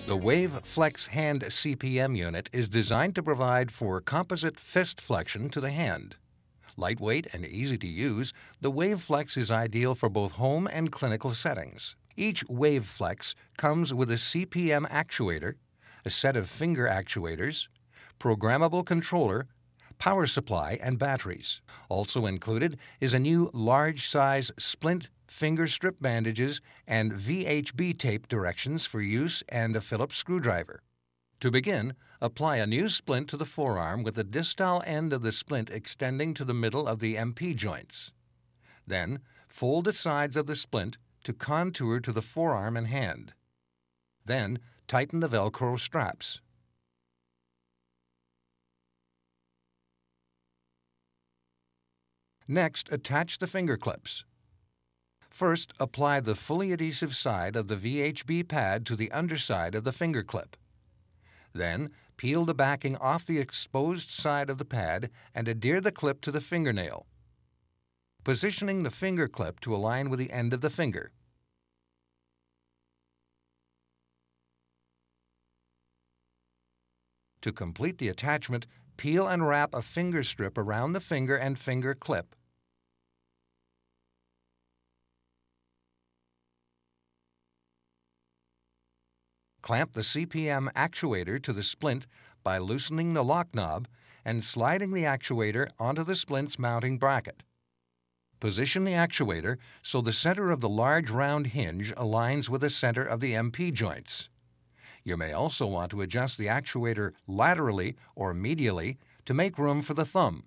The Waveflex hand CPM unit is designed to provide for composite fist flexion to the hand. Lightweight and easy to use, the Waveflex is ideal for both home and clinical settings. Each Waveflex comes with a CPM actuator, a set of finger actuators, programmable controller, power supply, and batteries. Also included is a new large-size splint finger strip bandages and VHB tape directions for use and a Phillips screwdriver. To begin, apply a new splint to the forearm with the distal end of the splint extending to the middle of the MP joints. Then, fold the sides of the splint to contour to the forearm and hand. Then, tighten the Velcro straps. Next, attach the finger clips. First, apply the fully adhesive side of the VHB pad to the underside of the finger clip. Then, peel the backing off the exposed side of the pad and adhere the clip to the fingernail, positioning the finger clip to align with the end of the finger. To complete the attachment, peel and wrap a finger strip around the finger and finger clip. Clamp the CPM actuator to the splint by loosening the lock knob and sliding the actuator onto the splint's mounting bracket. Position the actuator so the center of the large round hinge aligns with the center of the MP joints. You may also want to adjust the actuator laterally or medially to make room for the thumb.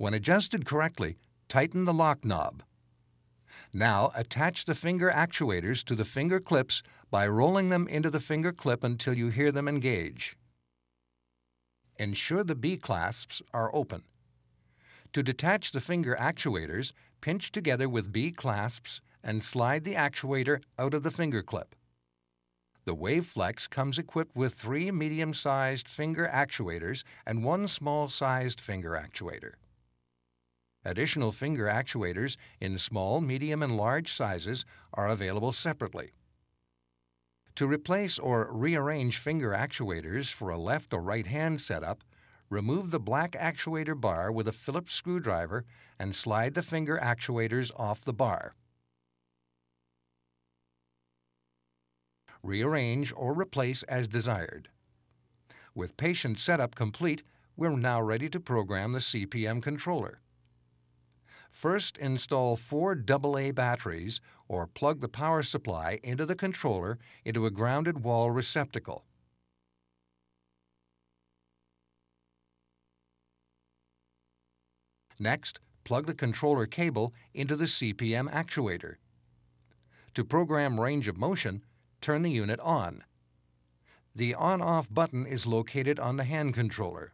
When adjusted correctly, tighten the lock knob. Now attach the finger actuators to the finger clips by rolling them into the finger clip until you hear them engage. Ensure the B-clasps are open. To detach the finger actuators, pinch together with B-clasps and slide the actuator out of the finger clip. The Waveflex comes equipped with 3 medium-sized finger actuators and 1 small-sized finger actuator. Additional finger actuators in small, medium, and large sizes are available separately. To replace or rearrange finger actuators for a left or right hand setup, remove the black actuator bar with a Phillips screwdriver and slide the finger actuators off the bar. Rearrange or replace as desired. With patient setup complete, we're now ready to program the CPM controller. First, install 4 AA batteries or plug the power supply into the controller into a grounded wall receptacle. Next, plug the controller cable into the CPM actuator. To program range of motion, turn the unit on. The on-off button is located on the hand controller.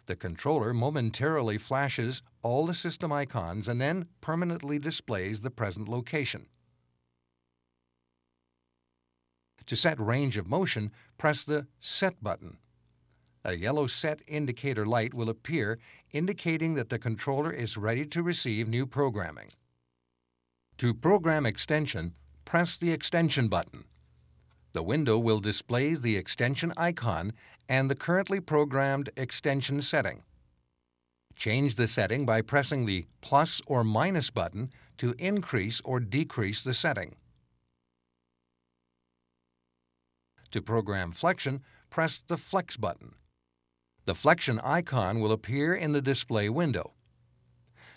The controller momentarily flashes all the system icons and then permanently displays the present location. To set range of motion, press the Set button. A yellow set indicator light will appear, indicating that the controller is ready to receive new programming. To program extension, press the Extension button. The window will display the extension icon and the currently programmed extension setting. Change the setting by pressing the plus or minus button to increase or decrease the setting. To program flexion, press the Flex button. The flexion icon will appear in the display window.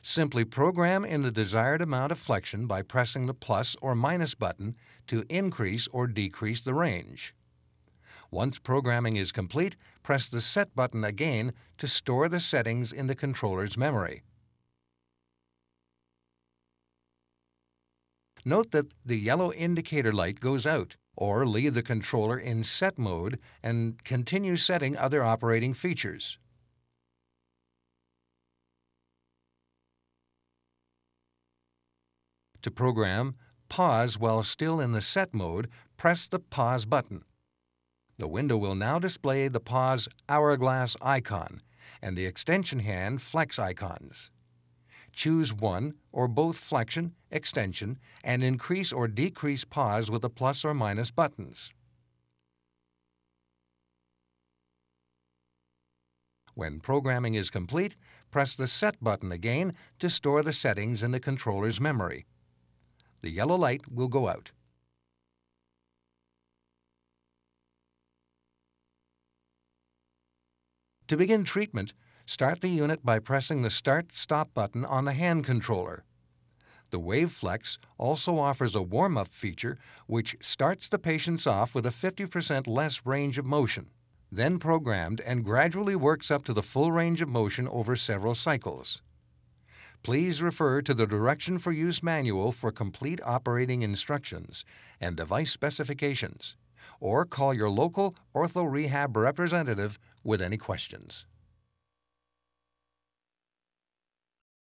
Simply program in the desired amount of flexion by pressing the plus or minus button to increase or decrease the range. Once programming is complete, press the Set button again to store the settings in the controller's memory. Note that the yellow indicator light goes out, or leave the controller in set mode and continue setting other operating features. To program, pause while still in the set mode, press the Pause button. The window will now display the pause hourglass icon, and the extension hand flex icons. Choose one or both flexion, extension, and increase or decrease pause with the plus or minus buttons. When programming is complete, press the Set button again to store the settings in the controller's memory. The yellow light will go out. To begin treatment, start the unit by pressing the Start/Stop button on the hand controller. The Waveflex also offers a warm-up feature which starts the patients off with a 50% less range of motion, then programmed and gradually works up to the full range of motion over several cycles. Please refer to the Direction for Use manual for complete operating instructions and device specifications, or call your local ortho rehab representative with any questions.